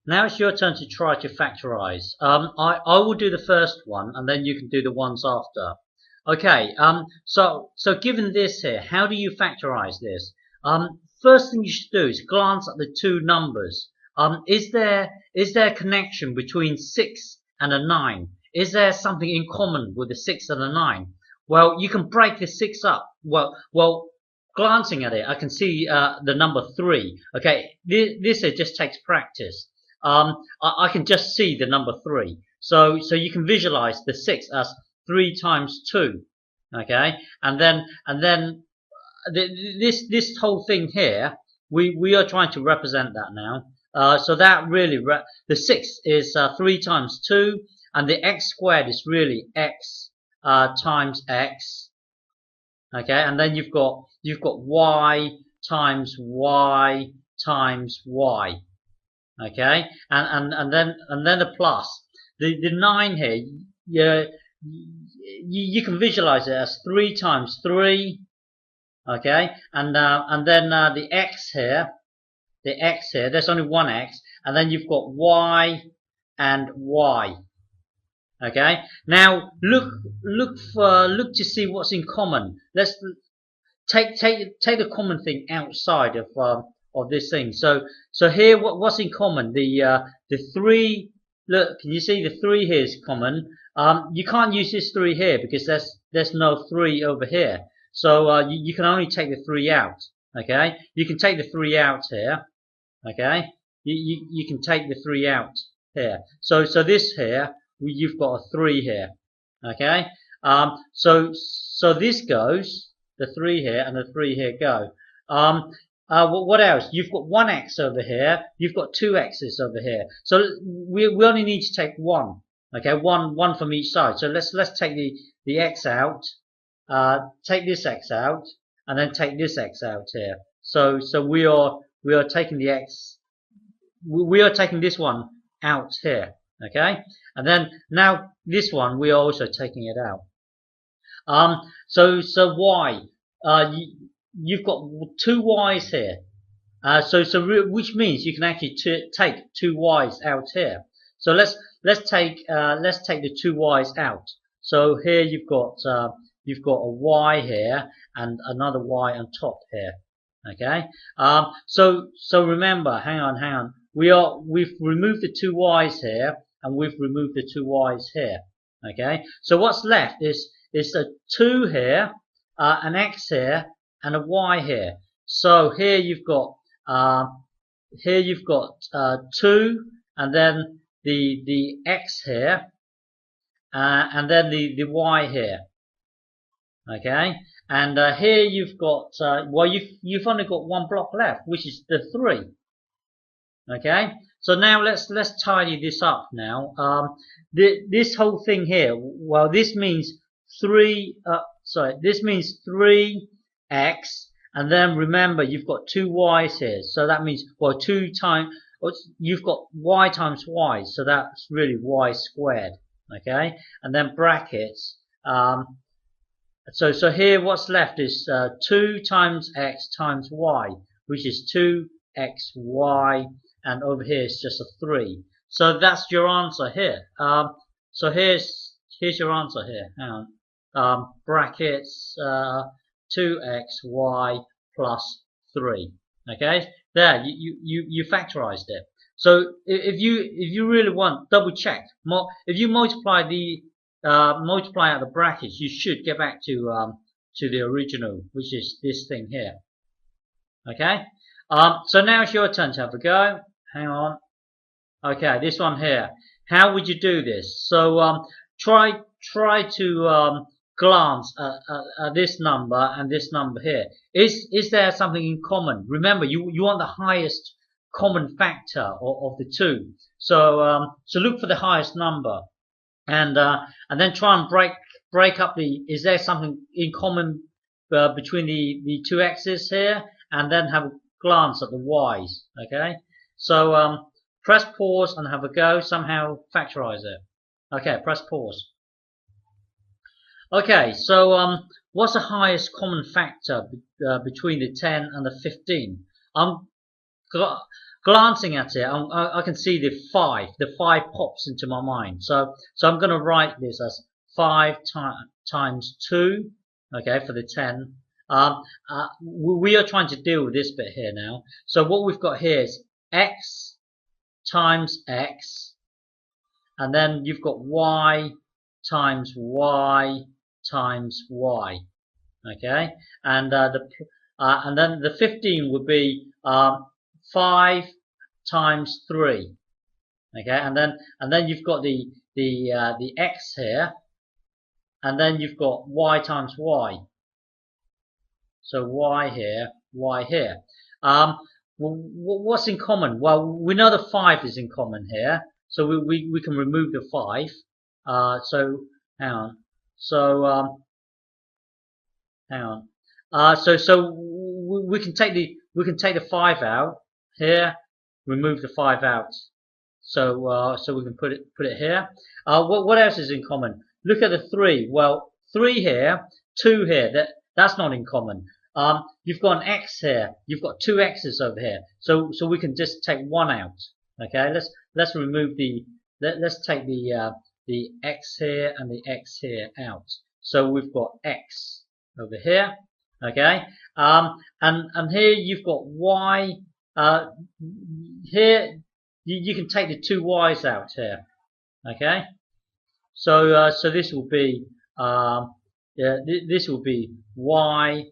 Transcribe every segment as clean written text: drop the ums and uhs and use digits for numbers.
Now it's your turn to try to factorize. I will do the first one, and then you can do the ones after. Okay. So given this here, how do you factorize this? First thing you should do is glance at the two numbers. Is there a connection between 6 and a 9? Is there something in common with the 6 and the 9? Well, you can break the 6 up. Well, glancing at it, I can see the number 3. Okay, this just takes practice. I can just see the number 3. So you can visualize the 6 as 3 times 2. Okay, and then this whole thing here, we are trying to represent that now. So that really the 6 is 3 times 2, and the x squared is really x times x. Okay, and then you've got y times y times y. Okay, and then the plus. The 9 here, you can visualize it as 3 times 3. Okay, and then the x here, there's only one x, and then you've got y and y. Okay, now look to see what's in common. Let's take the common thing outside of this thing. So here, what's in common? The 3. Look, can you see the 3 here is common? You can't use this 3 here because there's no 3 over here. So you can only take the 3 out. Okay, you can take the 3 out here. Okay, you can take the 3 out here. So this here, you've got a 3 here. Okay, so this goes, the 3 here and the 3 here go. What else? You've got 1x over here. You've got 2x's over here. So we only need to take 1. Okay, one from each side. So let's take the x out. Take this x out, and then take this x out here. So we are taking the x. We are taking this one out here. Okay, and then now this one we are also taking it out. So y. You've got 2 y's here. Which means you can actually take 2 y's out here. So let's take the 2 y's out. So here you've got a y here and another y on top here. Okay. So remember, hang on. We've removed the 2 y's here and we've removed the 2 y's here. Okay. So what's left is a 2 here, an x here, and a y here. So here you've got 2, and then the x here, and then the y here. Okay, and here you've got you've only got one block left, which is the 3. Okay, so now let's tidy this up now. This whole thing here, well, this means 3. This means 3x, and then remember you've got 2 y's here, so that means, well, 2 times, you've got y times y, so that's really y squared. Okay, and then brackets. So here what's left is 2 times x times y, which is 2xy, and over here it's just a 3. So that's your answer here. So here's your answer here. Hang on. Brackets 2xy plus 3. Okay, there you factorized it. So if you really want, double check. If you multiply out the brackets, you should get back to the original, which is this thing here. Okay. So now it's your turn to have a go. Hang on. Okay, this one here. How would you do this? So try to glance at this number and this number here. Is there something in common? Remember, you want the highest common factor of the two. So look for the highest number, and then try and break up is there something in common between the two x's here, and then have a glance at the y's. Okay, so press pause and have a go. Somehow factorize it. Okay, press pause. Okay, so what's the highest common factor between the 10 and the 15? glancing at it, I can see the 5. The 5 pops into my mind. So I'm going to write this as 5 times 2, okay, for the 10. We are trying to deal with this bit here now. So what we've got here is x times x, and then you've got y times y times y, okay, and then the 15 would be 5 times 3, okay, and then you've got the x here, and then you've got y times y. So y here, y here. What's in common? Well, we know the 5 is in common here, so we can remove the 5. So hang on. So hang on. So we can take the 5 out here, remove the 5 out. So we can put it here. What else is in common? Look at the 3. Well, 3 here, 2 here. That's not in common. You've got an x here. You've got 2 x's over here. So we can just take 1 out. Okay. Let's remove let's take the x here and the x here out. So we've got x over here. Okay. And here you've got y. Here you can take the 2 y's out here. Okay. So this will be this will be y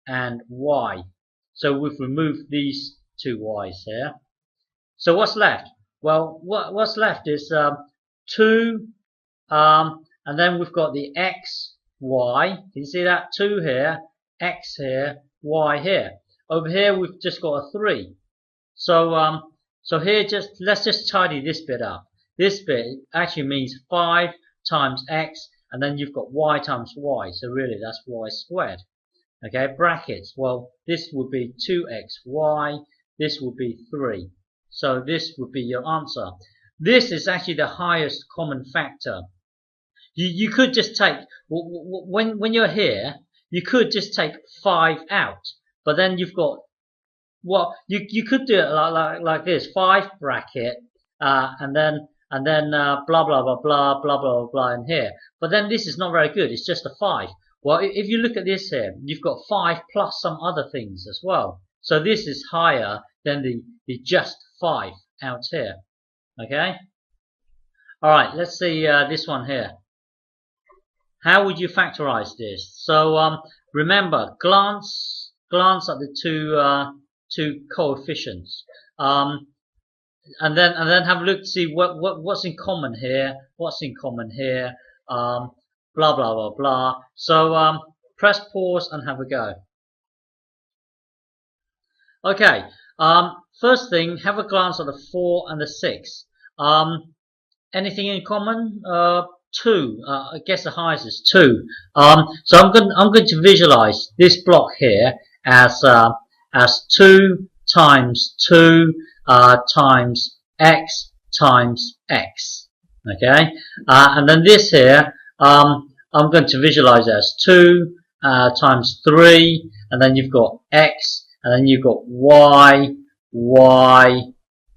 and y. So we've removed these 2 y's here. So what's left? Well, what's left is 2, and then we've got the x, y. Can you see that? 2 here, x here, y here. Over here we've just got a 3. So here let's just tidy this bit up. This bit actually means 5 times x, and then you've got y times y. So really that's y squared. Okay, brackets. Well, this would be 2xy. This would be 3. So this would be your answer. This is actually the highest common factor. You could just take, when you're here, you could just take 5 out. But then you've got, well, you could do it like this, 5 bracket, and then blah, blah, blah, blah, blah, blah, blah in here. But then this is not very good. It's just a 5. Well, if you look at this here, you've got 5 plus some other things as well. So this is higher than the just 5 out here. Okay? Alright, let's see this one here. How would you factorize this? So remember, glance at the two coefficients. And then have a look to see what's in common here, what's in common here. Blah, blah, blah, blah. So press pause and have a go. Okay, first thing, have a glance at the 4 and the 6. Anything in common? 2. I guess the highest is 2. So I'm going to visualize this block here as 2 times 2 times x times x. Okay, and then this here, I'm going to visualize it as 2 times 3, and then you've got x, and then you've got y, y,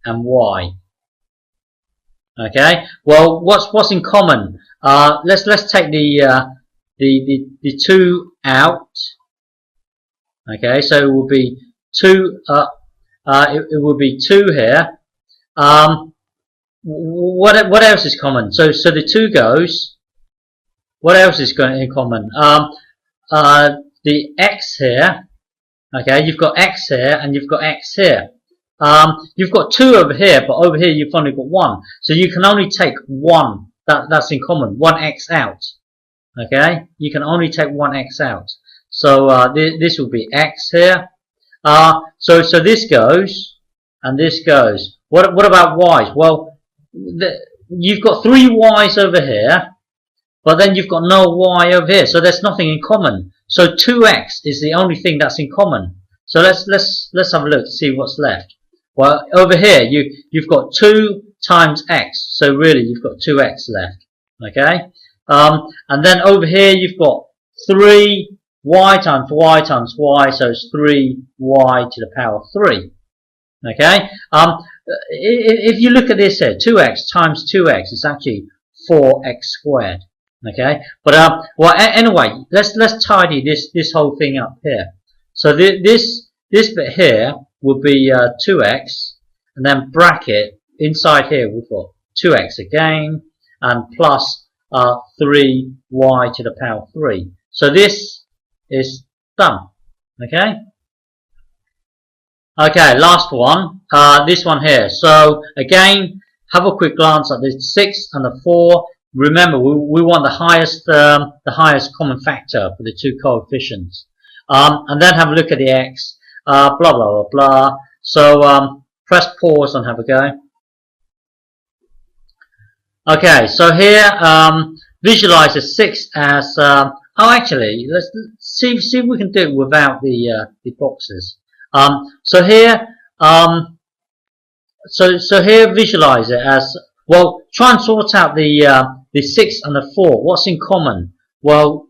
and y. Okay. Well, what's in common? Let's take the 2 out. Okay. So it will be 2. It will be 2 here. What else is common? So the 2 goes. What else is in common? The x here. Okay, you've got x here and you've got x here. You've got 2 over here, but over here you've only got 1. So you can only take 1. That's in common. 1x out. Okay, you can only take 1x out. So this will be x here. So this goes and this goes. What about y's? Well, you've got 3 y's over here, but then you've got no y over here. So there's nothing in common. So 2x is the only thing that's in common. So let's have a look to see what's left. Well, over here you've got 2 times x. So really you've got 2x left. Okay, and then over here you've got 3 y times y times y. So it's 3y to the power 3. Okay. If you look at this here, 2x times 2x is actually 4x squared. Okay. But well, anyway, let's tidy this whole thing up here. So this bit here will be 2x, and then bracket inside here we've got 2x again, and plus 3y to the power 3. So this is done. Okay. Okay, last one. This one here. So again, have a quick glance at the 6 and the 4. Remember, we want the highest common factor for the two coefficients. And then have a look at the x. Blah blah blah blah. So press pause and have a go. Okay, so here visualize the 6 as. Oh, actually, let's see if we can do it without the boxes. So here, so here, visualize it as well. Try and sort out the 6 and the 4. What's in common? Well,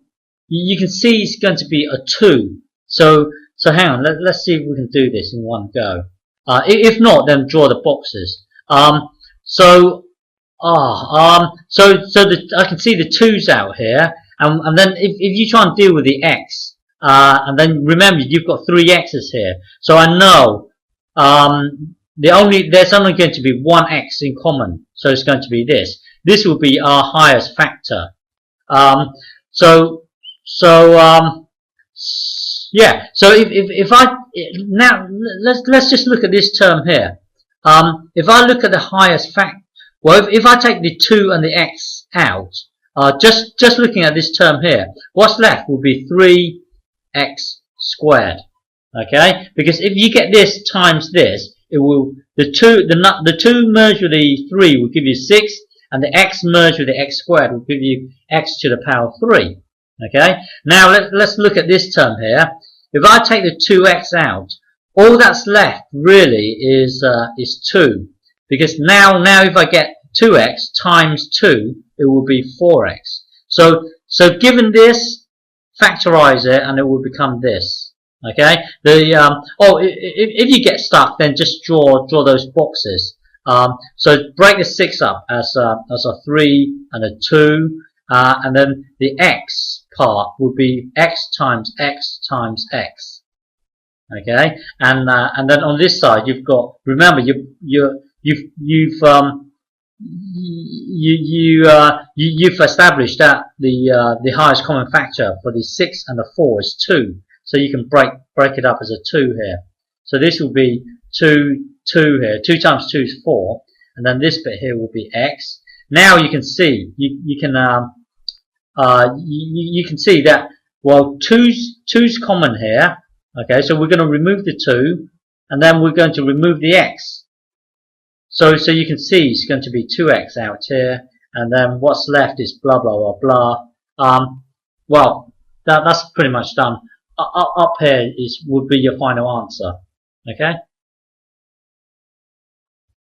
you can see it's going to be a 2. So hang on. Let's see if we can do this in one go. If not, then draw the boxes. So I can see the 2's out here, and then if you try and deal with the x. And then remember, you've got 3 x's here. So I know there's only going to be one x in common. So it's going to be this. This will be our highest factor. Yeah. So if I now let's just look at this term here. If I look at the highest factor, well, if I take the 2 and the x out, just looking at this term here, what's left will be 3x squared. Okay, because if you get this times this, it will the 2 merged with the 3 will give you 6, and the x merged with the x squared will give you x to the power 3. Okay, now let's look at this term here. If I take the 2x out, all that's left really is 2, because now if I get 2x times 2, it will be 4x. So given this, factorize it, and it will become this. Okay. If you get stuck, then just draw those boxes. So break the 6 up as a 3 and a 2, and then the x part will be x times x times x. Okay, and then on this side you've got, remember, you've established that the highest common factor for the 6 and the 4 is 2. So you can break it up as a 2 here. So this will be 2 here. 2 times 2 is 4, and then this bit here will be x. Now you can see you can see that, well, 2's common here. Okay, so we're going to remove the 2, and then we're going to remove the x. So you can see it's going to be 2x out here, and then what's left is blah blah blah blah. Well, that's pretty much done. Up here would be your final answer. Okay.